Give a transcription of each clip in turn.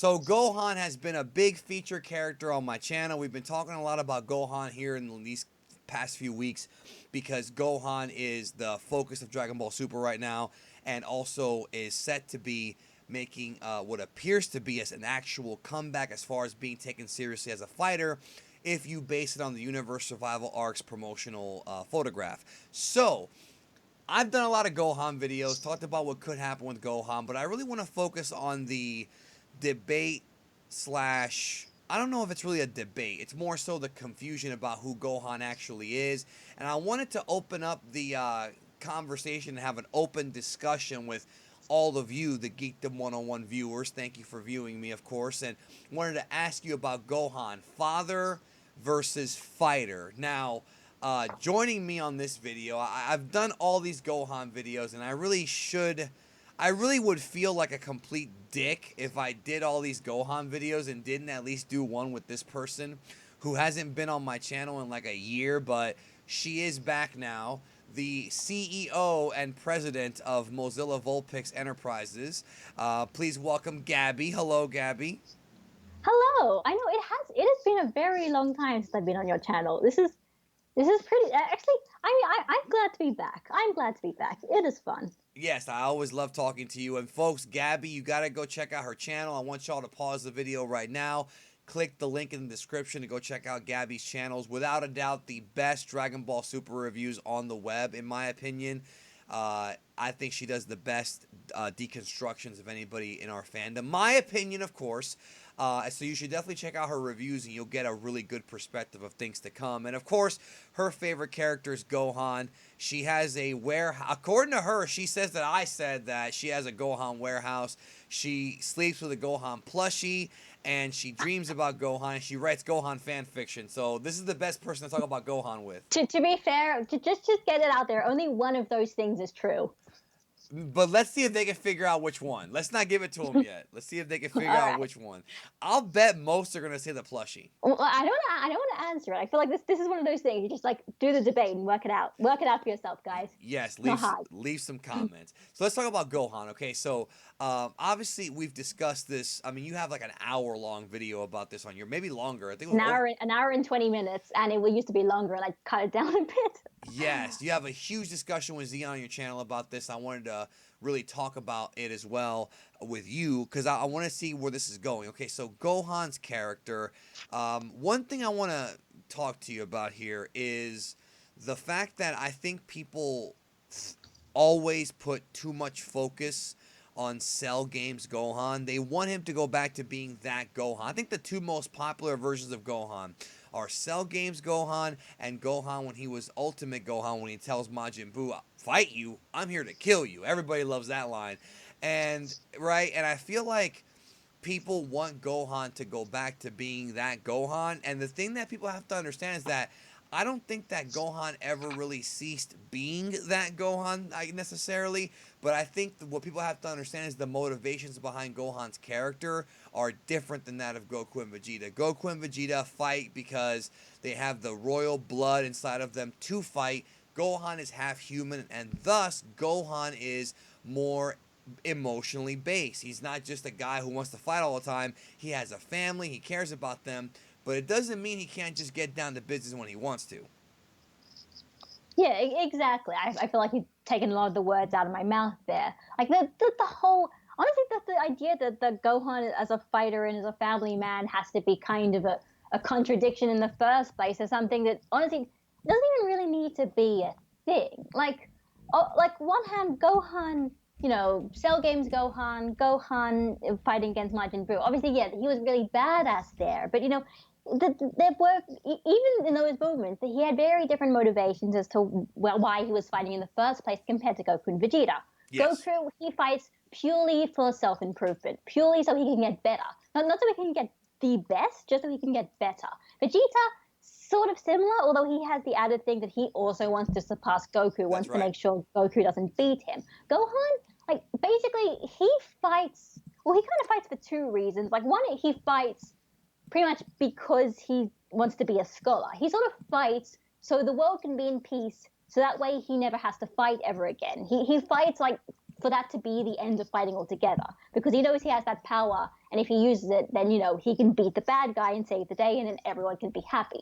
So Gohan has been a big feature character on my channel. We've been talking a lot about Gohan here in these past few weeks because Gohan is the focus of Dragon Ball Super right now, and also is set to be making what appears to be as an actual comeback as far as being taken seriously as a fighter if you base it on the Universe Survival Arc's promotional photograph. So I've done a lot of Gohan videos, talked about what could happen with Gohan, but I really want to focus on the debate slash. I don't know if it's really a debate. It's more so the confusion about who Gohan actually is. And I wanted to open up the conversation and have an open discussion with all of you, the Geekdom 101 viewers. Thank you for viewing me, of course. And wanted to ask you about Gohan, father versus fighter. Now, joining me on this video, I've done all these Gohan videos, and I really would feel like a complete dick if I did all these Gohan videos and didn't at least do one with this person who hasn't been on my channel in like a year, but she is back now. The CEO and president of Mozilla Vulpix Enterprises. Please welcome Gabby. Hello, Gabby. Hello. I know it has been a very long time since I've been on your channel. This is pretty actually. I'm glad to be back. I'm glad to be back. It is fun. Yes, I always love talking to you. And folks, Gabby, you got to go check out her channel. I want y'all to pause the video right now. Click the link in the description to go check out Gabby's channels. Without a doubt, the best Dragon Ball Super reviews on the web, in my opinion. I think she does the best deconstructions of anybody in our fandom. My opinion, of course. So you should definitely check out her reviews and you'll get a really good perspective of things to come. And of course, her favorite character is Gohan. She has a warehouse. According to her, she says that I said that she has a Gohan warehouse. She sleeps with a Gohan plushie and she dreams about Gohan. She writes Gohan fan fiction. So this is the best person to talk about Gohan with. To be fair, just get it out there. Only one of those things is true. But let's see if they can figure out which one. Let's not give it to them yet. Let's see if they can figure All out right. which one. I'll bet most are gonna say the plushie. Well, I don't want to answer it. I feel like this is one of those things. You just like do the debate and work it out. Work it out for yourself, guys. Yes, Not hard. leave some comments. So let's talk about Gohan. Okay, so obviously we've discussed this. I mean, you have like an hour-long video about this on your, maybe longer. I think it was over. An hour and 20 minutes, and it used to be longer, and I cut it down a bit. Yes, you have a huge discussion with Zion on your channel about this. I wanted to really talk about it as well with you because I want to see where this is going. Okay, so Gohan's character. One thing I want to talk to you about here is the fact that I think people always put too much focus on Cell Games Gohan. They want him to go back to being that Gohan. I think the two most popular versions of Gohan are Cell Games Gohan and Gohan when he was Ultimate Gohan, when he tells Majin Buu, fight you, I'm here to kill you. Everybody loves that line. And right, and I feel like people want Gohan to go back to being that Gohan. And the thing that people have to understand is that I don't think that Gohan ever really ceased being that Gohan necessarily, but I think what people have to understand is the motivations behind Gohan's character are different than that of Goku and Vegeta. Goku and Vegeta fight because they have the royal blood inside of them to fight. Gohan is half human, and thus Gohan is more emotionally based. He's not just a guy who wants to fight all the time. He has a family, he cares about them, but it doesn't mean he can't just get down to business when he wants to. Yeah, exactly. I feel like you've taken a lot of the words out of my mouth there. Like the whole honestly the idea that the Gohan as a fighter and as a family man has to be kind of a contradiction in the first place is something that honestly doesn't even really need to be a thing. Like one hand, Gohan, Cell Games Gohan fighting against Majin Buu. Obviously, yeah, he was really badass there, but there were even in those moments that he had very different motivations as to why he was fighting in the first place compared to Goku and Vegeta. Yes. Goku, he fights purely for self-improvement, purely so he can get better. Not so he can get the best, just so he can get better. Vegeta, sort of similar, although he has the added thing that he also wants to surpass Goku, wants to make sure Goku doesn't beat him. Gohan, like, basically, he fights, well, he kind of fights for two reasons. Like, one, he fights pretty much because he wants to be a scholar. He sort of fights so the world can be in peace, so that way he never has to fight ever again. He fights like for that to be the end of fighting altogether, because he knows he has that power and if he uses it, then he can beat the bad guy and save the day, and then everyone can be happy.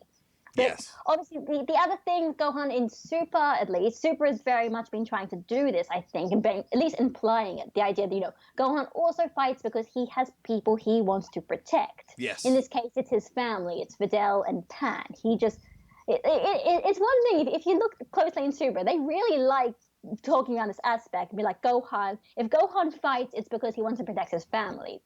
But Yes. obviously, the other thing, Gohan in Super, at least, Super has very much been trying to do this, I think, and being, at least implying it. The idea that, Gohan also fights because he has people he wants to protect. In Yes. this case, it's his family, it's Videl and Pan. He just. It's one thing, if you look closely in Super, they really like talking around this aspect and be like, Gohan, if Gohan fights, it's because he wants to protect his family.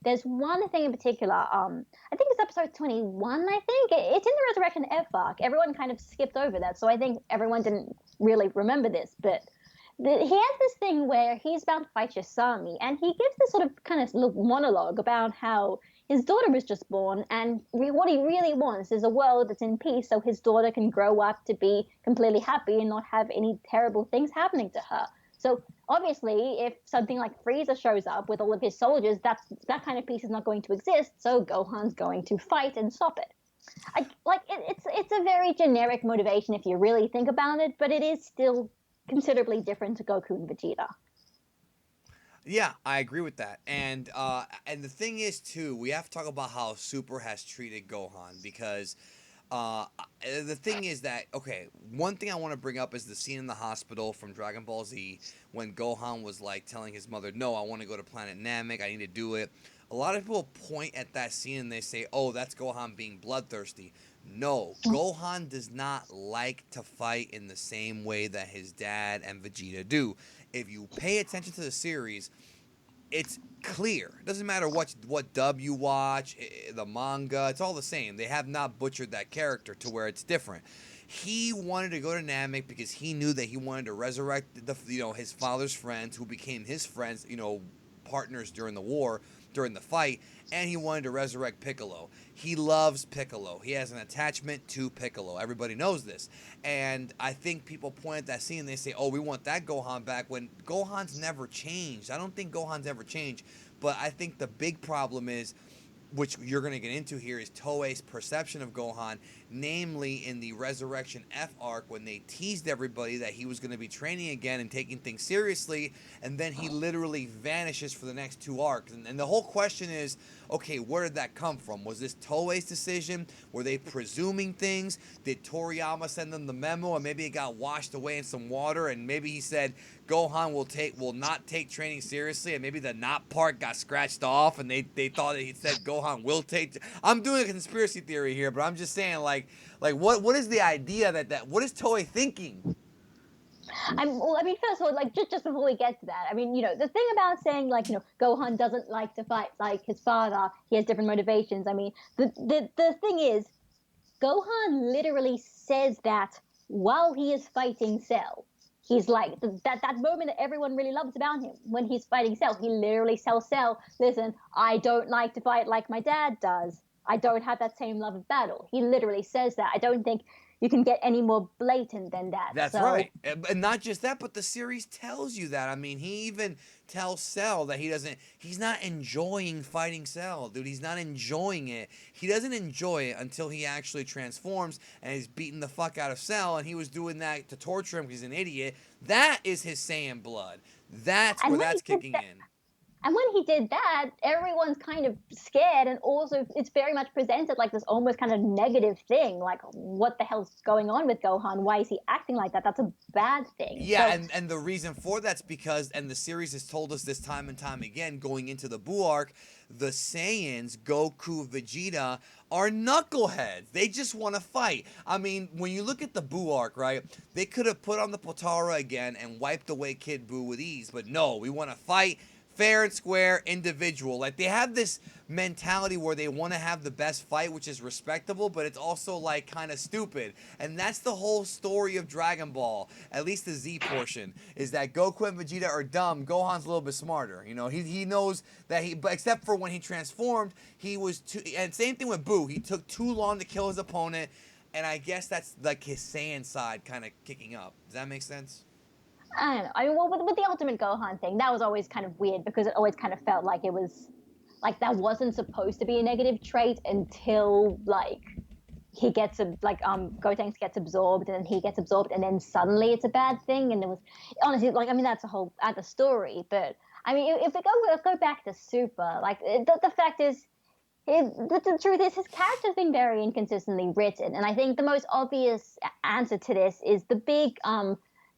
There's one thing in particular, I think it's episode 21, I think. It's in the Resurrection F arc. Everyone kind of skipped over that, so I think everyone didn't really remember this, but he has this thing where he's about to fight Yasami, and he gives this sort of kind of little monologue about how his daughter was just born, and what he really wants is a world that's in peace so his daughter can grow up to be completely happy and not have any terrible things happening to her. So obviously, if something like Frieza shows up with all of his soldiers, that kind of peace is not going to exist. So Gohan's going to fight and stop it. It's a very generic motivation if you really think about it, but it is still considerably different to Goku and Vegeta. Yeah, I agree with that. And the thing is too, we have to talk about how Super has treated Gohan because uh the thing is that okay, one thing I want to bring up is the scene in the hospital from Dragon Ball Z when Gohan was like telling his mother, "No, I want to go to Planet Namek. I need to do it." A lot of people point at that scene and they say, "Oh, that's Gohan being bloodthirsty." No, Gohan does not like to fight in the same way that his dad and Vegeta do. If you pay attention to the series, it's clear. It doesn't matter what dub you watch, the manga, it's all the same. They have not butchered that character to where it's different. He wanted to go to Namek because he knew that he wanted to resurrect his father's friends who became his friends, partners during the war, during the fight, and he wanted to resurrect Piccolo. He loves Piccolo. He has an attachment to Piccolo. Everybody knows this. And I think people point at that scene and they say, "Oh, we want that Gohan back," when Gohan's never changed. I don't think Gohan's ever changed. But I think the big problem is, which you're going to get into here, is Toei's perception of Gohan, namely in the Resurrection F arc when they teased everybody that he was going to be training again and taking things seriously, and then he literally vanishes for the next two arcs. And the whole question is, okay, where did that come from? Was this Toei's decision? Were they presuming things? Did Toriyama send them the memo and maybe it got washed away in some water and maybe he said Gohan will not take training seriously, and maybe the not part got scratched off and they thought that he said Gohan will take. I'm doing a conspiracy theory here, but I'm just saying what is the idea that what is Toei thinking? I mean, first of all, like just before we get to that, I mean, the thing about saying like, Gohan doesn't like to fight like his father. He has different motivations. I mean, the thing is, Gohan literally says that while he is fighting Cell. He's like that moment that everyone really loves about him when he's fighting Cell. He literally tells Cell, "Listen, I don't like to fight like my dad does. I don't have that same love of battle." He literally says that. I don't think you can get any more blatant than that. That's So right. And not just that, but the series tells you that. I mean, he even tells Cell that he's not enjoying fighting Cell, dude. He's not enjoying it. He doesn't enjoy it until he actually transforms and is beating the fuck out of Cell, and he was doing that to torture him because he's an idiot. That is his Saiyan blood. That's and where when he that's did kicking that, in. and when he did that, everyone's kind of scared, and also it's very much presented like this almost kind of negative thing. Like, what the hell's going on with Gohan? Why is he acting like that? That's a bad thing. Yeah, So and the reason for that's because, and the series has told us this time and time again, going into the Buu arc, the Saiyans, Goku, Vegeta, are knuckleheads. They just want to fight. I mean, when you look at the Buu arc, right, they could have put on the Potara again and wiped away Kid Buu with ease, but no, we want to fight fair and square, individual. Like, they have this mentality where they want to have the best fight, which is respectable, but it's also like kind of stupid. And that's the whole story of Dragon Ball, at least the Z portion, is that Goku and Vegeta are dumb. Gohan's a little bit smarter. He knows that but except for when he transformed, he was too, and same thing with Buu. He took too long to kill his opponent, and I guess that's like his Saiyan side kind of kicking up. Does that make sense? I don't know. I mean, well, with the Ultimate Gohan thing, that was always kind of weird because it always kind of felt like it was like that wasn't supposed to be a negative trait until like he gets Gotenks gets absorbed and then he gets absorbed and then suddenly it's a bad thing, and it was honestly like, I mean, that's a whole other story, but I mean, if we go back to Super, like the fact is, the truth is his character's been very inconsistently written, and I think the most obvious answer to this is the big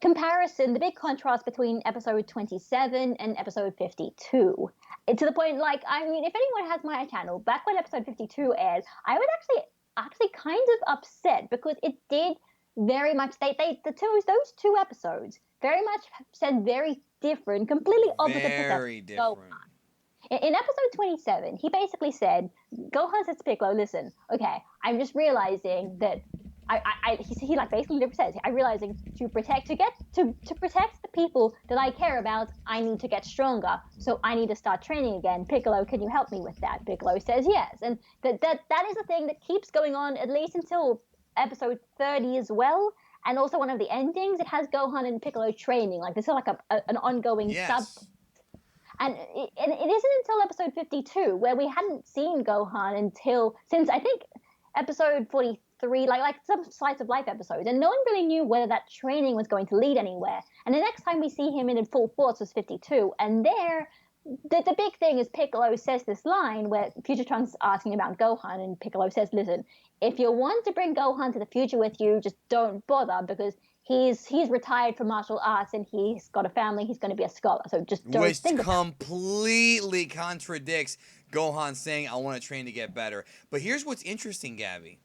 comparison, the big contrast between episode 27 and episode 52. To the point, like, I mean, if anyone has my channel, back when episode 52 aired, I was actually kind of upset because it did very much those two episodes very much said very different, completely opposite Very perceptions. So different. in episode 27, he basically said, Gohan says to Piccolo, listen, okay, I'm just realizing that he like basically says, I'm realizing to protect the people that I care about, I need to get stronger. So I need to start training again. Piccolo, can you help me with that? Piccolo says yes. And that is a thing that keeps going on at least until episode 30 as well. And also one of the endings, it has Gohan and Piccolo training. Like this is like an ongoing sub. Yes. And it isn't until episode 52 where we hadn't seen Gohan since I think episode 43, like some slice of life episodes, and no one really knew whether that training was going to lead anywhere. And the next time we see him in full force was 52, and there. The big thing is Piccolo says this line where Future Trunks is asking about Gohan, and Piccolo says, listen, if you want to bring Gohan to the future with you, just don't bother because he's retired from martial arts and he's got a family, he's going to be a scholar, so just don't Which think about it. completely contradicts Gohan saying, I want to train to get better. But here's what's interesting, Gabby,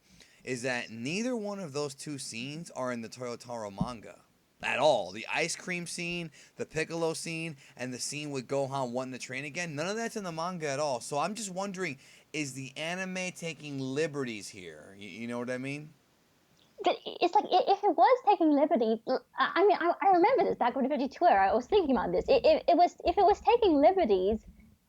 is that neither one of those two scenes are in the Toyotaro manga at all. The ice cream scene, the Piccolo scene, and the scene with Gohan wanting to train again, none of that's in the manga at all. So I'm just wondering, is the anime taking liberties here? You know what I mean? But it's like if it was taking liberties, I mean, I remember this back when 52 era. I was thinking about this. It was if it was taking liberties,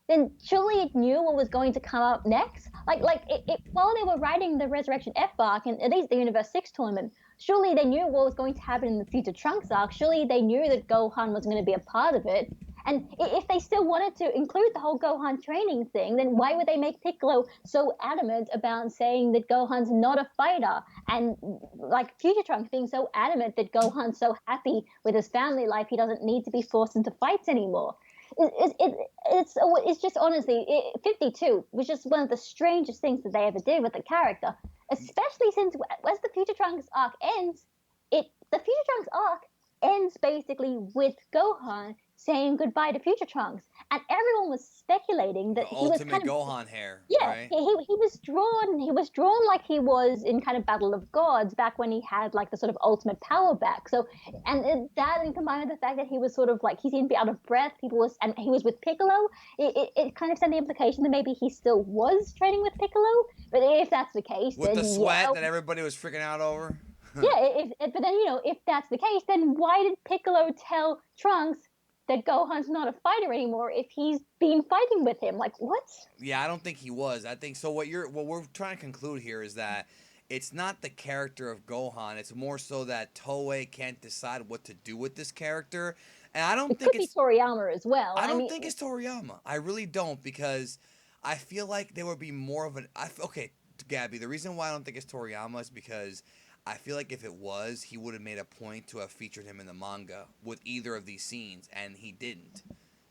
then surely it knew what was going to come up next. While they were writing the Resurrection F arc and at least the Universe 6 tournament, surely they knew what was going to happen in the Future Trunks arc. Surely they knew that Gohan was going to be a part of it. And if they still wanted to include the whole Gohan training thing, then why would they make Piccolo so adamant about saying that Gohan's not a fighter? And like Future Trunks being so adamant that Gohan's so happy with his family life, he doesn't need to be forced into fights anymore. It's just honestly 52 was just one of the strangest things that they ever did with the character, especially since as the Future Trunks arc ends, the Future Trunks arc ends basically with Gohan saying goodbye to Future Trunks, and everyone was speculating The that he was ultimate kind of Gohan hair, yeah, right? he was drawn like he was in kind of Battle of Gods back when he had like the sort of ultimate power back. So and combined with the fact that he was sort of like he seemed to be out of breath, and he was with Piccolo, it kind of sent the implication that maybe he still was training with Piccolo. But if that's the case, With the then sweat yeah, that everybody was freaking out over. yeah. But then if that's the case, then why did Piccolo tell Trunks that Gohan's not a fighter anymore if he's been fighting with him? Like what? Yeah, I don't think he was. I think so. What we're trying to conclude here is that it's not the character of Gohan. It's more so that Toei can't decide what to do with this character, and It could be Toriyama as well. I I don't mean, think it's Toriyama. I really don't because I feel like there would be more of an. Okay, Gabby. The reason why I don't think it's Toriyama is because I feel like if it was, he would have made a point to have featured him in the manga with either of these scenes, and he didn't.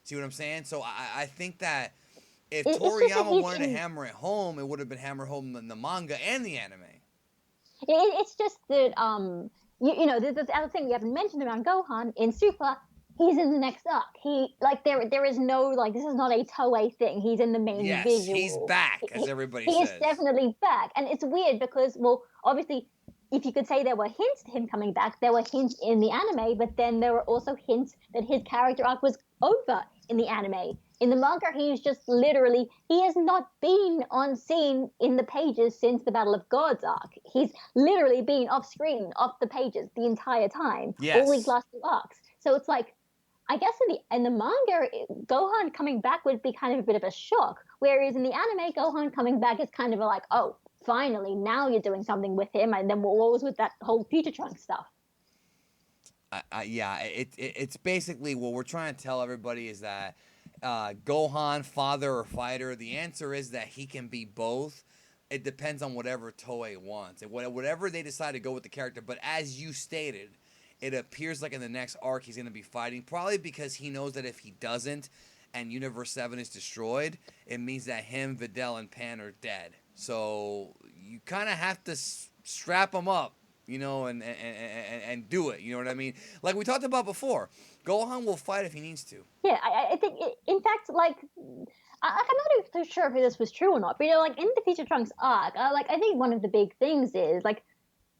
See what I'm saying? So I think that if it's just that Toriyama wanted to hammer it home, it would have been hammer home in the manga and the anime. it's just that there's the other thing we haven't mentioned around Gohan in Super. He's in the next arc. There is no like this is not a Toei thing. He's in the main Yes, he's visual. back, as everybody He is says. definitely back, and it's weird because well, obviously, if you could say there were hints to him coming back, there were hints in the anime, but then there were also hints that his character arc was over in the anime. In the manga, he's just literally, he has not been on scene in the pages since the Battle of Gods arc. He's literally been off screen, off the pages the entire time, all these Yes. last two arcs. So it's like, I guess in the manga, Gohan coming back would be kind of a bit of a shock. Whereas in the anime, Gohan coming back is kind of like, oh, finally, now you're doing something with him. And then what was with that whole Future Trunks stuff? Yeah, it's basically what we're trying to tell everybody is that Gohan, father or fighter, the answer is that he can be both. It depends on whatever Toei wants and whatever they decide to go with the character. But as you stated, it appears like in the next arc he's going to be fighting, probably because he knows that if he doesn't, and Universe 7 is destroyed, it means that him, Videl, and Pan are dead. So you kind of have to strap them up, and do it. You know what I mean? Like we talked about before, Gohan will fight if he needs to. Yeah, I think, in fact, like, I'm not even sure if this was true or not, but like in the Future Trunks arc, like I think one of the big things is like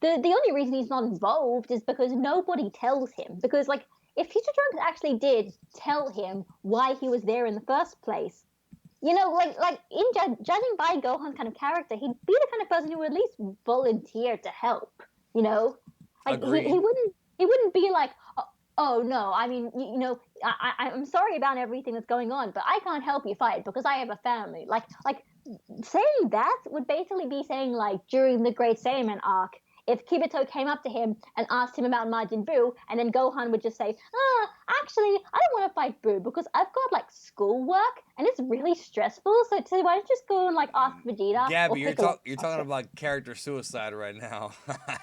the only reason he's not involved is because nobody tells him. Because like if Future Trunks actually did tell him why he was there in the first place, like in judging by Gohan's kind of character, he'd be the kind of person who would at least volunteer to help. You know, like he Agreed. wouldn't be like, oh no, I mean, I'm sorry about everything that's going on, but I can't help you fight because I have a family. Like saying that would basically be saying like during the Great Saiyaman arc, if Kibito came up to him and asked him about Majin Buu, and then Gohan would just say, actually, I don't want to fight Buu because I've got like schoolwork and it's really stressful. So why don't you just go and like ask Vegeta or Gabby, Piccolo? you're talking about character suicide right now.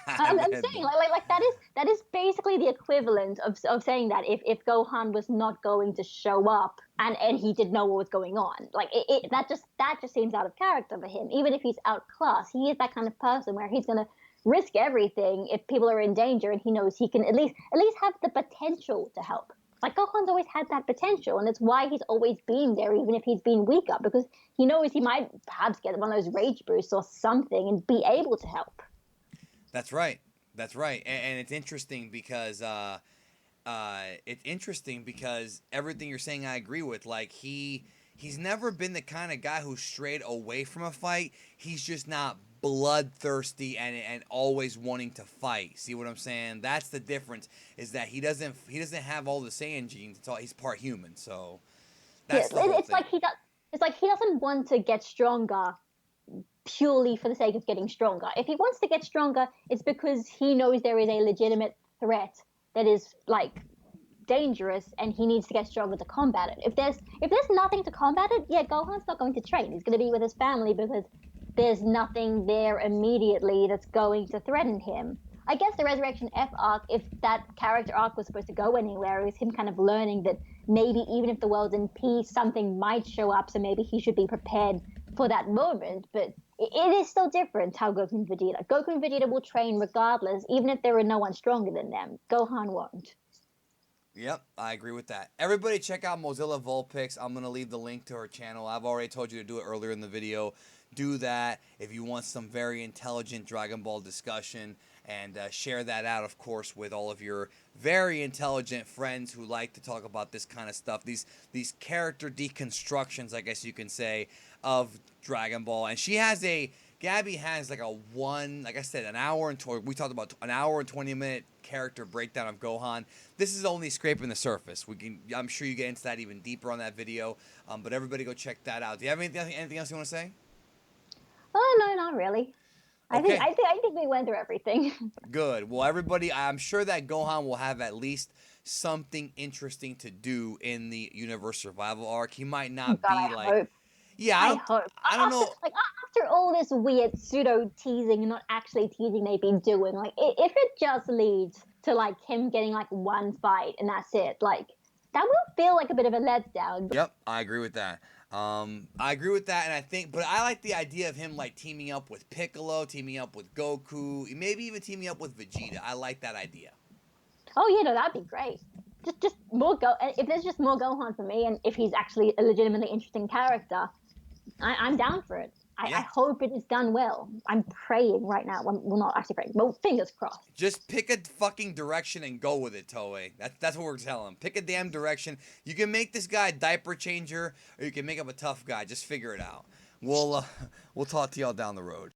I'm saying like that is basically the equivalent of saying that if Gohan was not going to show up and he didn't know what was going on, like that just seems out of character for him. Even if he's outclassed, he is that kind of person where he's gonna risk everything if people are in danger, and he knows he can at least have the potential to help. Like Gohan's always had that potential, and it's why he's always been there, even if he's been weaker, because he knows he might perhaps get one of those rage boosts or something and be able to help. That's right. That's right. And it's interesting because everything you're saying I agree with. Like he's never been the kind of guy who strayed away from a fight. He's just not bloodthirsty and always wanting to fight. See what I'm saying? That's the difference. Is that he doesn't have all the Saiyan genes. He's part human. So Yeah, that's the whole it's thing. like he does. It's like he doesn't want to get stronger purely for the sake of getting stronger. If he wants to get stronger, it's because he knows there is a legitimate threat that is like dangerous, and he needs to get stronger to combat it. If there's nothing to combat it, yeah, Gohan's not going to train. He's going to be with his family because there's nothing there immediately that's going to threaten him. I guess the Resurrection F arc, if that character arc was supposed to go anywhere, is him kind of learning that maybe even if the world's in peace, something might show up, so maybe he should be prepared for that moment. But it is still different how Goku and Vegeta. Goku and Vegeta will train regardless, even if there are no one stronger than them. Gohan won't. Yep, I agree with that. Everybody check out Mozilla Vulpix. I'm going to leave the link to her channel. I've already told you to do it earlier in the video. Do that if you want some very intelligent Dragon Ball discussion, and share that out, of course, with all of your very intelligent friends who like to talk about this kind of stuff. These character deconstructions, I guess you can say, of Dragon Ball. And Gabby has like like I said, we talked about an hour and 20-minute character breakdown of Gohan. This is only scraping the surface. I'm sure you get into that even deeper on that video. But everybody go check that out. Do you have anything else you want to say? Oh no, not really. I think Okay, I think I think we went through everything. good. Well, everybody, I'm sure that Gohan will have at least something interesting to do in the Universe Survival arc. He might not God, be I like, hope. yeah, I hope. I don't After know. like after all this weird pseudo teasing and not actually teasing they've been doing, like if it just leads to like him getting like one fight and that's it, like that will feel like a bit of a letdown. Yep, I agree with that. I agree with that, and but I like the idea of him like teaming up with Piccolo, teaming up with Goku, maybe even teaming up with Vegeta. I like that idea. Oh yeah, no, that'd be great. Just more go. If there's just more Gohan for me, and if he's actually a legitimately interesting character, I'm down for it. I Yeah, hope it is done well. I'm praying right now. Well, not actually praying, but fingers crossed. just pick a fucking direction and go with it, Toei. That's what we're telling him. Pick a damn direction. You can make this guy a diaper changer, or you can make him a tough guy. Just figure it out. We'll talk to y'all down the road.